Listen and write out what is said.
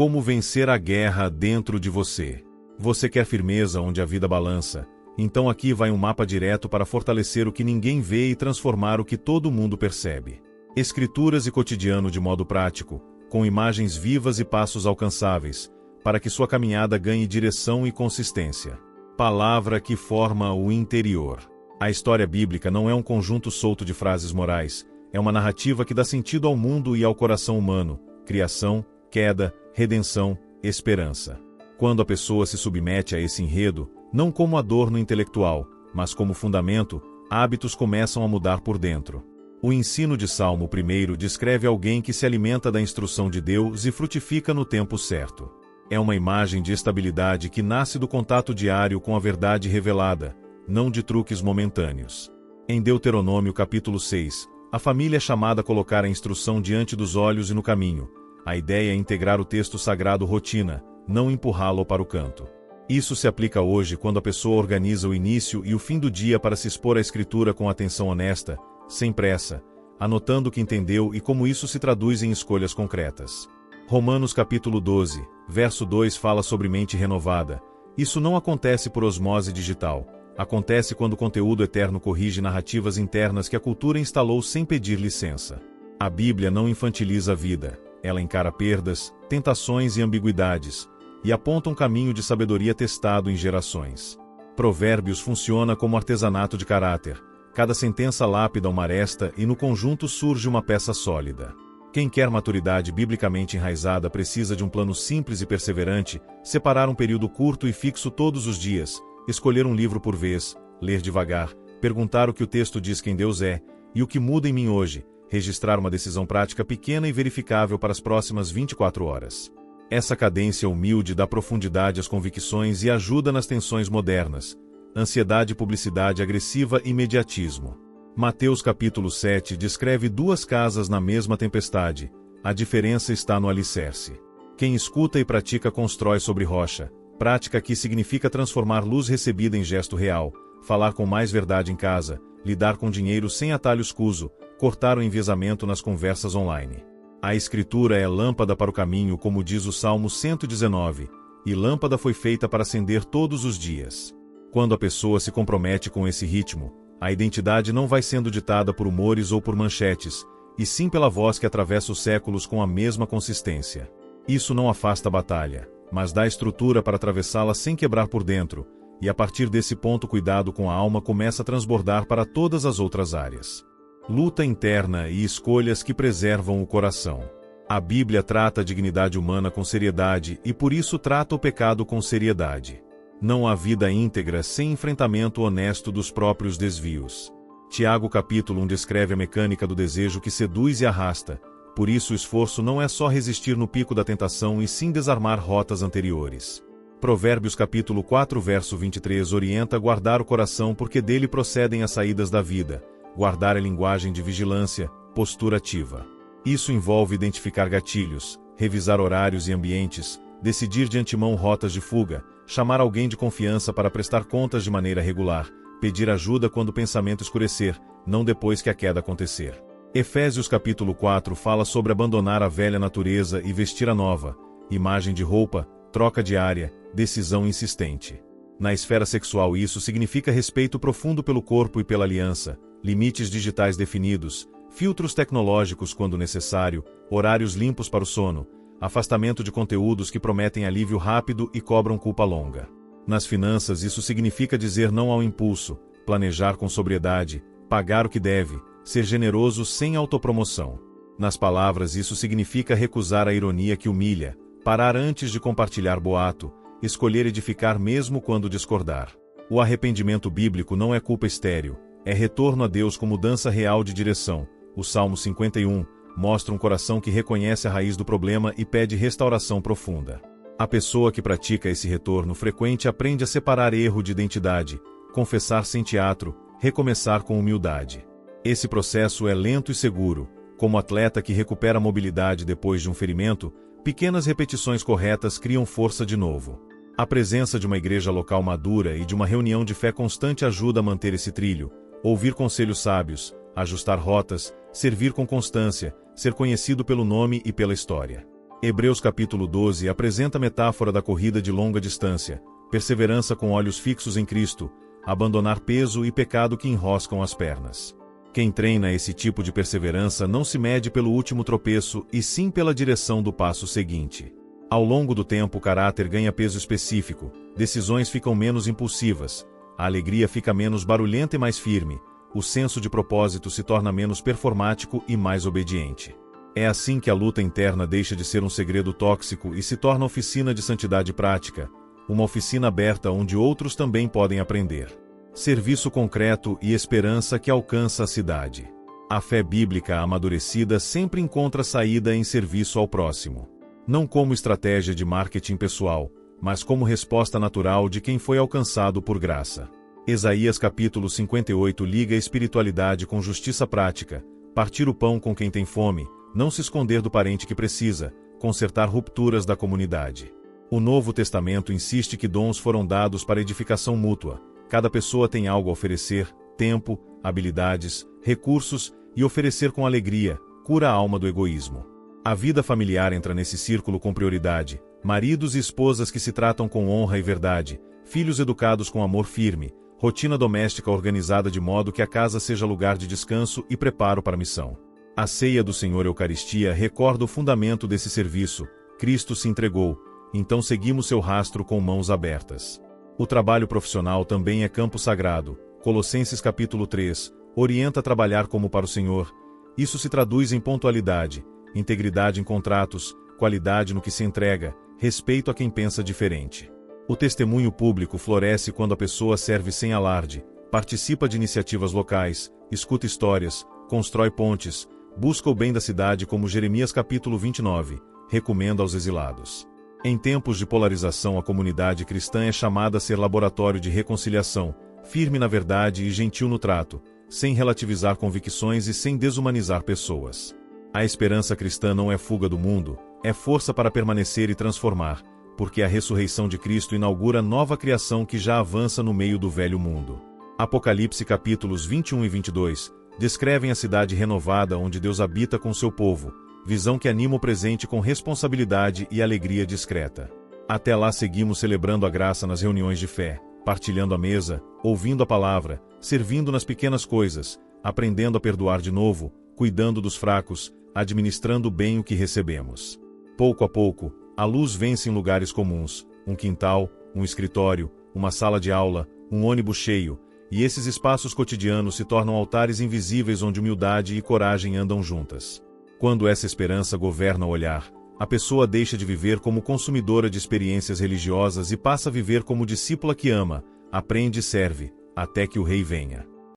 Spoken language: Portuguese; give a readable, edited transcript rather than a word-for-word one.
Como vencer a guerra dentro de você. Você quer firmeza onde a vida balança? Então aqui vai um mapa direto para fortalecer o que ninguém vê e transformar o que todo mundo percebe. Escrituras e cotidiano de modo prático, com imagens vivas e passos alcançáveis, para que sua caminhada ganhe direção e consistência. Palavra que forma o interior. A história bíblica não é um conjunto solto de frases morais, é uma narrativa que dá sentido ao mundo e ao coração humano, criação, queda, redenção, esperança. Quando a pessoa se submete a esse enredo, não como adorno intelectual, mas como fundamento, hábitos começam a mudar por dentro. O ensino de Salmo 1 descreve alguém que se alimenta da instrução de Deus e frutifica no tempo certo. É uma imagem de estabilidade que nasce do contato diário com a verdade revelada, não de truques momentâneos. Em Deuteronômio capítulo 6, a família é chamada a colocar a instrução diante dos olhos e no caminho. A ideia é integrar o texto sagrado rotina, não empurrá-lo para o canto. Isso se aplica hoje quando a pessoa organiza o início e o fim do dia para se expor à escritura com atenção honesta, sem pressa, anotando o que entendeu e como isso se traduz em escolhas concretas. Romanos capítulo 12, verso 2 fala sobre mente renovada. Isso não acontece por osmose digital. Acontece quando o conteúdo eterno corrige narrativas internas que a cultura instalou sem pedir licença. A Bíblia não infantiliza a vida. Ela encara perdas, tentações e ambiguidades, e aponta um caminho de sabedoria testado em gerações. Provérbios funciona como artesanato de caráter. Cada sentença lápida uma aresta e no conjunto surge uma peça sólida. Quem quer maturidade biblicamente enraizada precisa de um plano simples e perseverante, separar um período curto e fixo todos os dias, escolher um livro por vez, ler devagar, perguntar o que o texto diz quem Deus é, e o que muda em mim hoje, registrar uma decisão prática pequena e verificável para as próximas 24 horas. Essa cadência humilde dá profundidade às convicções e ajuda nas tensões modernas. Ansiedade, publicidade agressiva e mediatismo. Mateus capítulo 7 descreve duas casas na mesma tempestade. A diferença está no alicerce. Quem escuta e pratica constrói sobre rocha. Prática aqui significa transformar luz recebida em gesto real, falar com mais verdade em casa, lidar com dinheiro sem atalho escuso, cortar o enviesamento nas conversas online. A Escritura é lâmpada para o caminho, como diz o Salmo 119, e lâmpada foi feita para acender todos os dias. Quando a pessoa se compromete com esse ritmo, a identidade não vai sendo ditada por humores ou por manchetes, e sim pela voz que atravessa os séculos com a mesma consistência. Isso não afasta a batalha, mas dá estrutura para atravessá-la sem quebrar por dentro, e a partir desse ponto cuidado com a alma começa a transbordar para todas as outras áreas. Luta interna e escolhas que preservam o coração. A Bíblia trata a dignidade humana com seriedade e por isso trata o pecado com seriedade. Não há vida íntegra sem enfrentamento honesto dos próprios desvios. Tiago capítulo 1 descreve a mecânica do desejo que seduz e arrasta, por isso o esforço não é só resistir no pico da tentação e sim desarmar rotas anteriores. Provérbios capítulo 4 verso 23 orienta a guardar o coração porque dele procedem as saídas da vida, guardar a linguagem de vigilância, postura ativa. Isso envolve identificar gatilhos, revisar horários e ambientes, decidir de antemão rotas de fuga, chamar alguém de confiança para prestar contas de maneira regular, pedir ajuda quando o pensamento escurecer, não depois que a queda acontecer. Efésios capítulo 4 fala sobre abandonar a velha natureza e vestir a nova, imagem de roupa, troca diária, decisão insistente. Na esfera sexual isso significa respeito profundo pelo corpo e pela aliança, limites digitais definidos, filtros tecnológicos quando necessário, horários limpos para o sono, afastamento de conteúdos que prometem alívio rápido e cobram culpa longa. Nas finanças isso significa dizer não ao impulso, planejar com sobriedade, pagar o que deve, ser generoso sem autopromoção. Nas palavras isso significa recusar a ironia que humilha, parar antes de compartilhar boato, escolher edificar mesmo quando discordar. O arrependimento bíblico não é culpa estéril, é retorno a Deus com mudança real de direção. O Salmo 51 mostra um coração que reconhece a raiz do problema e pede restauração profunda. A pessoa que pratica esse retorno frequente aprende a separar erro de identidade, confessar sem teatro, recomeçar com humildade. Esse processo é lento e seguro. Como atleta que recupera a mobilidade depois de um ferimento, pequenas repetições corretas criam força de novo. A presença de uma igreja local madura e de uma reunião de fé constante ajuda a manter esse trilho, ouvir conselhos sábios, ajustar rotas, servir com constância, ser conhecido pelo nome e pela história. Hebreus capítulo 12 apresenta a metáfora da corrida de longa distância, perseverança com olhos fixos em Cristo, abandonar peso e pecado que enroscam as pernas. Quem treina esse tipo de perseverança não se mede pelo último tropeço e sim pela direção do passo seguinte. Ao longo do tempo o caráter ganha peso específico, decisões ficam menos impulsivas, a alegria fica menos barulhenta e mais firme, o senso de propósito se torna menos performático e mais obediente. É assim que a luta interna deixa de ser um segredo tóxico e se torna oficina de santidade prática, uma oficina aberta onde outros também podem aprender. Serviço concreto e esperança que alcança a cidade. A fé bíblica amadurecida sempre encontra saída em serviço ao próximo. Não como estratégia de marketing pessoal, mas como resposta natural de quem foi alcançado por graça. Isaías capítulo 58 liga a espiritualidade com justiça prática, partir o pão com quem tem fome, não se esconder do parente que precisa, consertar rupturas da comunidade. O Novo Testamento insiste que dons foram dados para edificação mútua. Cada pessoa tem algo a oferecer, tempo, habilidades, recursos, e oferecer com alegria, cura a alma do egoísmo. A vida familiar entra nesse círculo com prioridade, maridos e esposas que se tratam com honra e verdade, filhos educados com amor firme, rotina doméstica organizada de modo que a casa seja lugar de descanso e preparo para a missão. A ceia do Senhor Eucaristia recorda o fundamento desse serviço: Cristo se entregou, então seguimos seu rastro com mãos abertas. O trabalho profissional também é campo sagrado. Colossenses capítulo 3, orienta a trabalhar como para o Senhor. Isso se traduz em pontualidade, integridade em contratos, qualidade no que se entrega, respeito a quem pensa diferente. O testemunho público floresce quando a pessoa serve sem alarde, participa de iniciativas locais, escuta histórias, constrói pontes, busca o bem da cidade como Jeremias capítulo 29, recomenda aos exilados. Em tempos de polarização a comunidade cristã é chamada a ser laboratório de reconciliação, firme na verdade e gentil no trato, sem relativizar convicções e sem desumanizar pessoas. A esperança cristã não é fuga do mundo, é força para permanecer e transformar, porque a ressurreição de Cristo inaugura nova criação que já avança no meio do velho mundo. Apocalipse capítulos 21 e 22 descrevem a cidade renovada onde Deus habita com seu povo, visão que anima o presente com responsabilidade e alegria discreta. Até lá seguimos celebrando a graça nas reuniões de fé, partilhando a mesa, ouvindo a palavra, servindo nas pequenas coisas, aprendendo a perdoar de novo, cuidando dos fracos, administrando bem o que recebemos. Pouco a pouco, a luz vence em lugares comuns, um quintal, um escritório, uma sala de aula, um ônibus cheio, e esses espaços cotidianos se tornam altares invisíveis onde humildade e coragem andam juntas. Quando essa esperança governa o olhar, a pessoa deixa de viver como consumidora de experiências religiosas e passa a viver como discípula que ama, aprende e serve, até que o Rei venha.